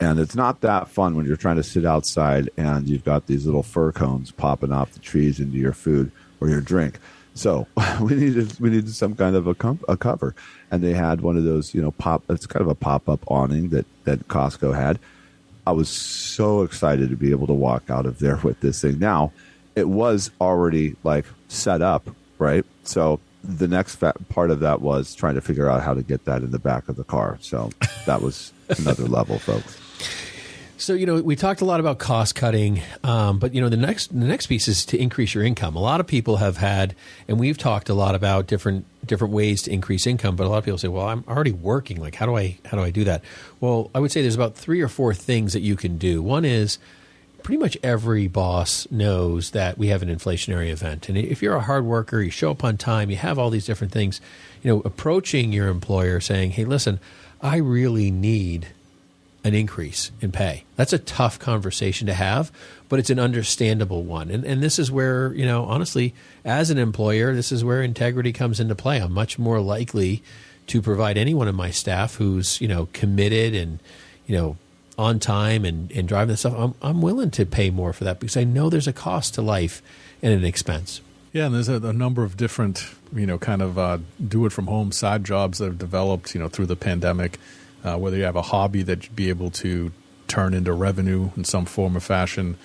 And it's not that fun when you're trying to sit outside and you've got these little fir cones popping off the trees into your food or your drink. So we needed some kind of a cover, and they had one of those, it's kind of a pop-up awning that Costco had. I was so excited to be able to walk out of there with this thing. Now, it was already set up, right? So the next part of that was trying to figure out how to get that in the back of the car. So that was another level, folks. So, we talked a lot about cost cutting, but, the next piece is to increase your income. A lot of people have had, and we've talked a lot about different ways to increase income, but a lot of people say, well, I'm already working. How do I do that? Well, I would say there's about 3 or 4 things that you can do. One is pretty much every boss knows that we have an inflationary event. And if you're a hard worker, you show up on time, you have all these different things, approaching your employer saying, hey, listen, I really need an increase in pay. That's a tough conversation to have, but it's an understandable one. And this is where, honestly, as an employer, this is where integrity comes into play. I'm much more likely to provide anyone in my staff who's, committed and, on time and driving this stuff. I'm willing to pay more for that because I know there's a cost to life and an expense. Yeah, and there's a number of different, do-it-from-home side jobs that have developed, through the pandemic. Whether you have a hobby that you'd be able to turn into revenue in some form or fashion.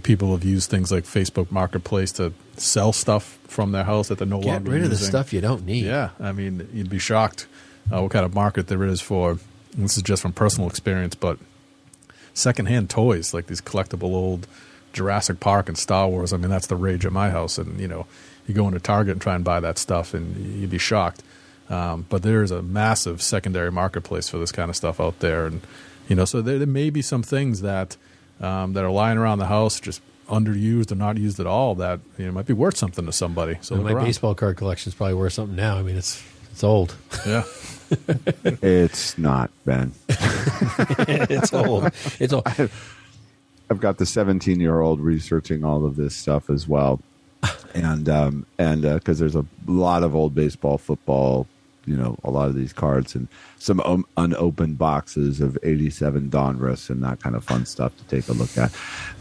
People have used things like Facebook Marketplace to sell stuff from their house that they're no longer using. Get rid of the stuff you don't need. Yeah, you'd be shocked what kind of market there is for, and this is just from personal experience, but secondhand toys, like these collectible old Jurassic Park and Star Wars. That's the rage at my house. And, you go into Target and try and buy that stuff, and you'd be shocked. But there's a massive secondary marketplace for this kind of stuff out there. And, so there may be some things that are lying around the house just underused or not used at all that might be worth something to somebody. So my baseball card collection is probably worth something now. I mean, it's old. Yeah. It's not, Ben. It's old. It's old. I've got the 17-year-old researching all of this stuff as well, and because there's a lot of old baseball, football, a lot of these cards and some unopened boxes of 87 Donruss and that kind of fun stuff to take a look at.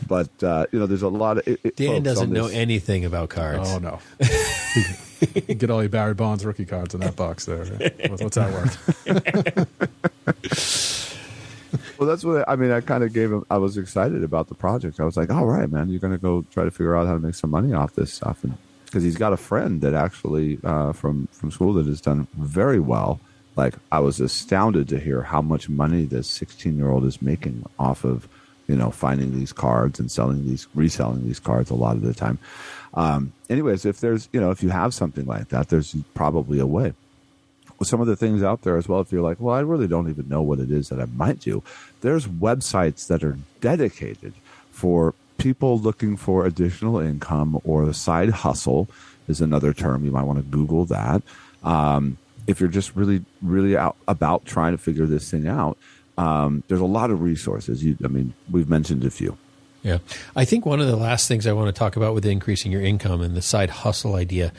But there's a lot of Dan doesn't know anything about cards. Oh no. You get all your Barry Bonds rookie cards in that box there. What's that worth? Well, that's what I kind of gave him. I was excited about the project. I was like, all right, man, you're going to go try to figure out how to make some money off this stuff. And because he's got a friend that actually from school that has done very well. Like, I was astounded to hear how much money this 16-year-old is making off of, finding these cards and reselling these cards a lot of the time. Anyways, if there's, if you have something like that, there's probably a way. Well, some of the things out there as well, if you're like, well, I really don't even know what it is that I might do. There's websites that are dedicated for people looking for additional income, or the side hustle is another term. You might want to Google that. If you're just really, really out about trying to figure this thing out, there's a lot of resources. We've mentioned a few. Yeah. I think one of the last things I want to talk about with increasing your income and the side hustle idea,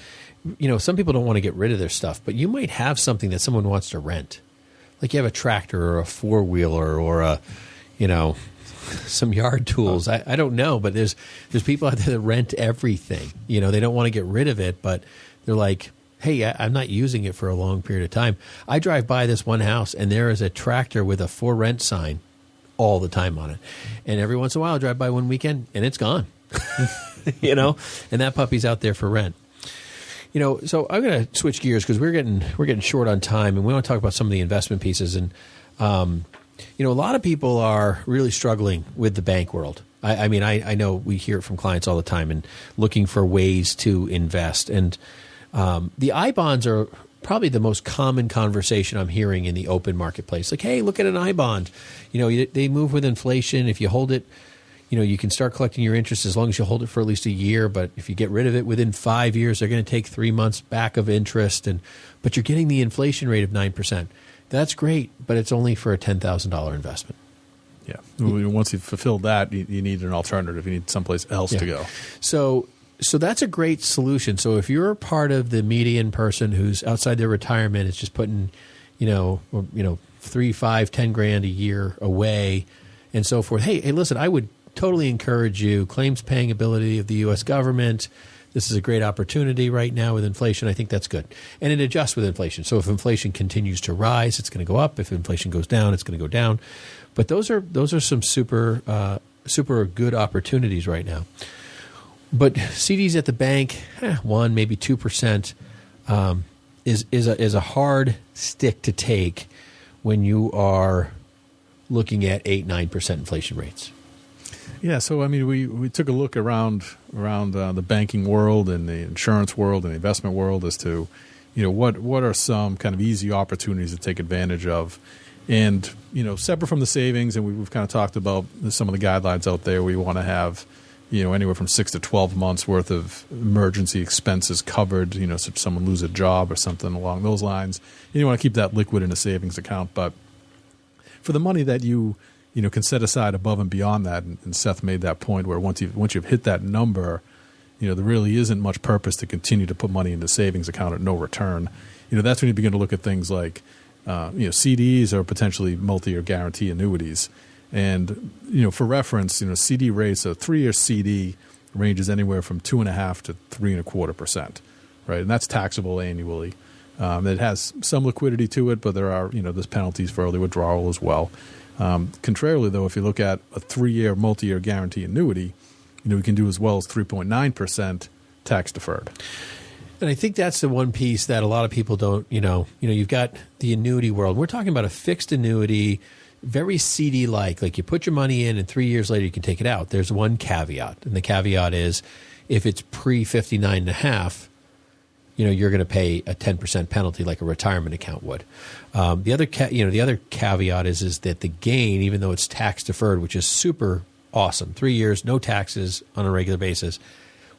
some people don't want to get rid of their stuff, but you might have something that someone wants to rent. Like you have a tractor or a four-wheeler or some yard tools. I don't know, but there's people out there that rent everything. They don't want to get rid of it, but they're like, hey, I'm not using it for a long period of time. I drive by this one house, and there is a tractor with a for rent sign all the time on it. And every once in a while, I drive by one weekend, and it's gone. And that puppy's out there for rent. So I'm going to switch gears because we're getting short on time, and we want to talk about some of the investment pieces. And a lot of people are really struggling with the bank world. I know we hear it from clients all the time and looking for ways to invest. And the I-bonds are probably the most common conversation I'm hearing in the open marketplace. Like, hey, look at an I-bond. They move with inflation. If you hold it, you can start collecting your interest as long as you hold it for at least a year. But if you get rid of it within 5 years, they're going to take 3 months back of interest. But you're getting the inflation rate of 9%. That's great, but it's only for a $10,000 investment. Yeah. Once you've fulfilled that, you need an alternative. You need someplace else to go. So that's a great solution. So if you're part of the median person who's outside their retirement, is just putting, 3, 5, 10 grand a year away and so forth. Hey, listen, I would totally encourage you. Claims paying ability of the U.S. government. This is a great opportunity right now with inflation. I think that's good. And it adjusts with inflation. So if inflation continues to rise, it's going to go up. If inflation goes down, it's going to go down. But those are some super good opportunities right now. But CDs at the bank, 1%, maybe 2%, is a hard stick to take when you are looking at 8-9% inflation rates. Yeah, so we took a look around the banking world and the insurance world and the investment world as to, what are some kind of easy opportunities to take advantage of, and separate from the savings, and we've kind of talked about some of the guidelines out there. We want to have anywhere from 6 to 12 months worth of emergency expenses covered. So if someone lose a job or something along those lines, you want to keep that liquid in a savings account, but for the money that you can set aside above and beyond that, and Seth made that point where once you've hit that number, there really isn't much purpose to continue to put money into savings account at no return. That's when you begin to look at things like CDs or potentially multi-year guarantee annuities. And for reference, CD rates, a 3-year CD ranges anywhere from 2.5% to 3.25%, right? And that's taxable annually. It has some liquidity to it, but there are there's penalties for early withdrawal as well. Contrarily, though, if you look at a 3-year multi-year guarantee annuity, we can do as well as 3.9% tax deferred. And I think that's the one piece that a lot of people don't, you've got the annuity world. We're talking about a fixed annuity, very CD-like. Like you put your money in and 3 years later you can take it out. There's one caveat. And the caveat is if it's pre-59.5, you're going to pay a 10% penalty like a retirement account would. The other caveat is that the gain, even though it's tax deferred, which is super awesome, 3 years, no taxes on a regular basis,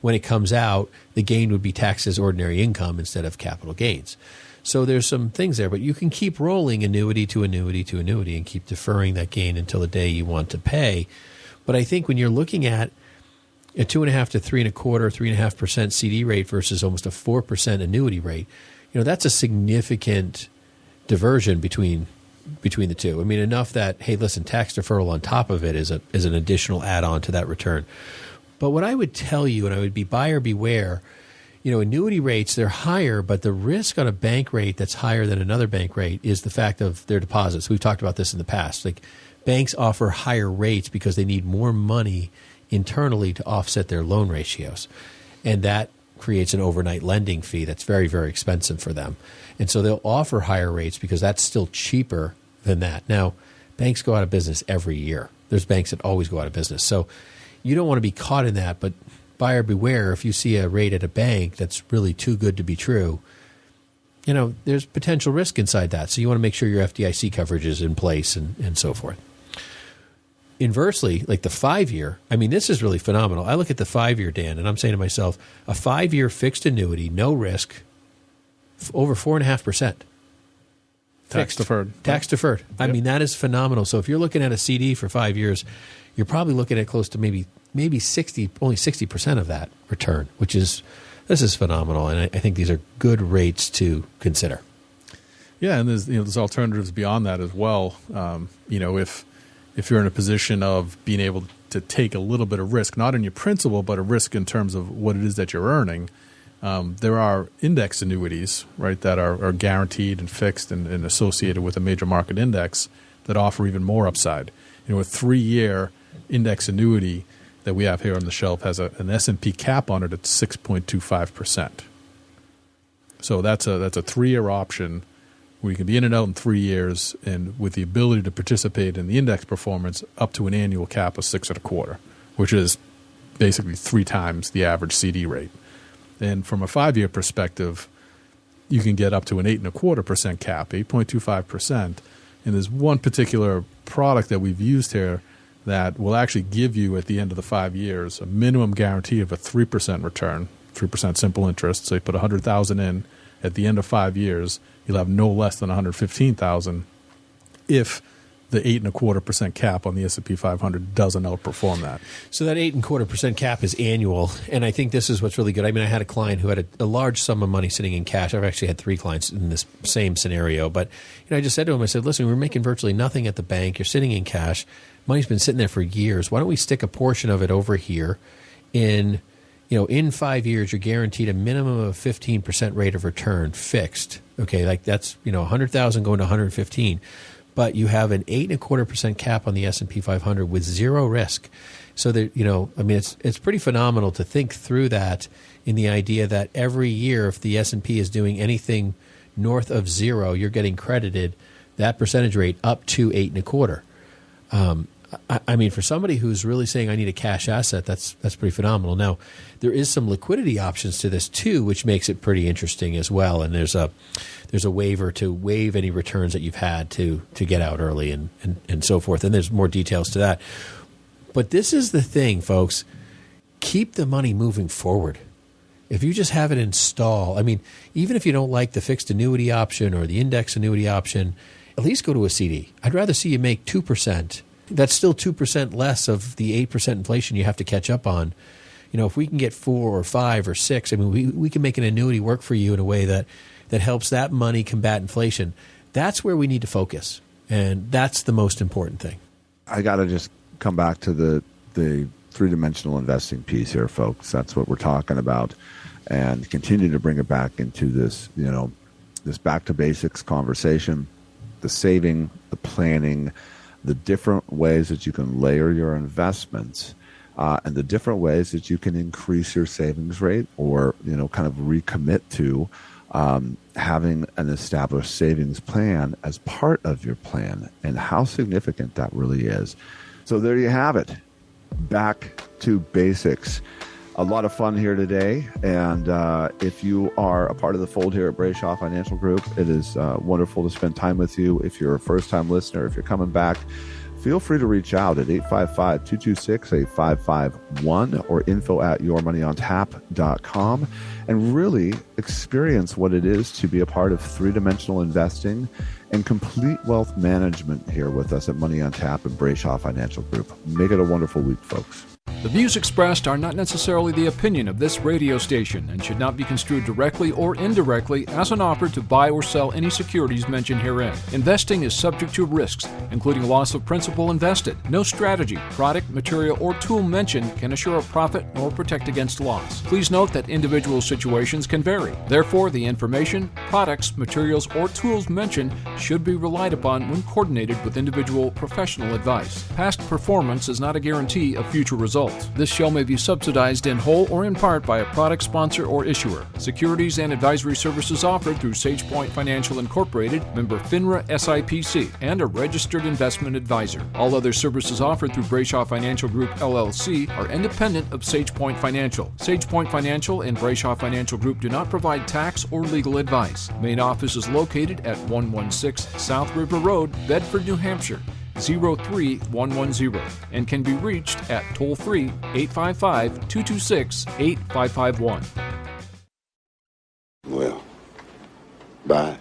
when it comes out, the gain would be taxed as ordinary income instead of capital gains. So there's some things there, but you can keep rolling annuity to annuity to annuity and keep deferring that gain until the day you want to pay. But I think when you're looking at a 2.5 to 3.25, 3.5% CD rate versus almost a 4% annuity rate, that's a significant diversion between the two. I mean, enough that, hey, listen, tax deferral on top of it is an additional add-on to that return. But what I would tell you, and I would be buyer beware, annuity rates, they're higher, but the risk on a bank rate that's higher than another bank rate is the fact of their deposits. We've talked about this in the past. Like, banks offer higher rates because they need more money internally to offset their loan ratios. And that creates an overnight lending fee that's very, very expensive for them. And so they'll offer higher rates because that's still cheaper than that. Now, banks go out of business every year. There's banks that always go out of business. So you don't want to be caught in that, but buyer beware if you see a rate at a bank that's really too good to be true. There's potential risk inside that. So you want to make sure your FDIC coverage is in place and so forth. Inversely, like the 5-year, I mean, this is really phenomenal. I look at the 5-year, Dan, and I'm saying to myself, a 5-year fixed annuity, no risk, over 4.5%. Tax deferred. Tax deferred. I mean, that is phenomenal. So if you're looking at a CD for 5 years, you're probably looking at close to maybe only 60% of that return, this is phenomenal. And I think these are good rates to consider. Yeah, and there's alternatives beyond that as well. If you're in a position of being able to take a little bit of risk, not in your principal, but a risk in terms of what it is that you're earning, there are index annuities, right, that are guaranteed and fixed and associated with a major market index that offer even more upside. A 3-year index annuity that we have here on the shelf has an S&P cap on it at 6.25%. So that's a 3-year option where you can be in and out in 3 years, and with the ability to participate in the index performance up to an annual cap of 6.25%, which is basically 3 times the average CD rate. And from a 5-year perspective, you can get up to an 8.25% cap, 8.25%. And there's one particular product that we've used here that will actually give you at the end of the 5 years a minimum guarantee of a 3% return, 3% simple interest. So you put $100,000 in, at the end of 5 years, you'll have no less than $115,000 if the 8.25% cap on the S&P 500 doesn't outperform that. So that 8.25% cap is annual, and I think this is what's really good. I mean, I had a client who had a large sum of money sitting in cash. I've actually had 3 clients in this same scenario, but I just said to him, I said, listen, we're making virtually nothing at the bank. You're sitting in cash. Money's been sitting there for years. Why don't we stick a portion of it over here in 5 years, you're guaranteed a minimum of 15% rate of return fixed. Okay, like that's, 100,000 going to 115. But you have an 8.25% cap on the S&P 500 with zero risk. So that, it's pretty phenomenal to think through that in the idea that every year, if the S&P is doing anything north of 0, you're getting credited that percentage rate up to 8.25. I mean, for somebody who's really saying I need a cash asset, that's pretty phenomenal. Now, there is some liquidity options to this too, which makes it pretty interesting as well. And there's a waiver to waive any returns that you've had to get out early and so forth. And there's more details to that. But this is the thing, folks. Keep the money moving forward. If you just have it installed, I mean, even if you don't like the fixed annuity option or the index annuity option, at least go to a CD. I'd rather see you make 2%. That's still 2% less of the 8% inflation you have to catch up on. If we can get 4 or 5 or 6, I mean, we can make an annuity work for you in a way that helps that money combat inflation. That's where we need to focus, and that's the most important thing. I got to just come back to the three-dimensional investing piece here, folks. That's what we're talking about, and continue to bring it back into this, this back to basics conversation, the saving, the planning, the different ways that you can layer your investments, and the different ways that you can increase your savings rate or, kind of recommit to having an established savings plan as part of your plan, and how significant that really is. So there you have it. Back to basics. a lot of fun here today. And if you are a part of the fold here at Brayshaw Financial Group, it is wonderful to spend time with you. If you're a first-time listener, if you're coming back, feel free to reach out at 855-226-8551 or info@yourmoneyontap.com and really experience what it is to be a part of three-dimensional investing and complete wealth management here with us at Money on Tap and Brayshaw Financial Group. Make it a wonderful week, folks. The views expressed are not necessarily the opinion of this radio station and should not be construed directly or indirectly as an offer to buy or sell any securities mentioned herein. Investing is subject to risks, including loss of principal invested. No strategy, product, material, or tool mentioned can assure a profit nor protect against loss. Please note that individual situations can vary. Therefore, the information, products, materials, or tools mentioned should be relied upon when coordinated with individual professional advice. Past performance is not a guarantee of future results. This show may be subsidized in whole or in part by a product sponsor or issuer. Securities and advisory services offered through SagePoint Financial Incorporated, member FINRA SIPC, and a registered investment advisor. All other services offered through Brayshaw Financial Group LLC are independent of SagePoint Financial. SagePoint Financial and Brayshaw Financial Group do not provide tax or legal advice. Main office is located at 116 South River Road, Bedford, New Hampshire, 03110, and can be reached at toll-free 855-226-8551. Well, bye.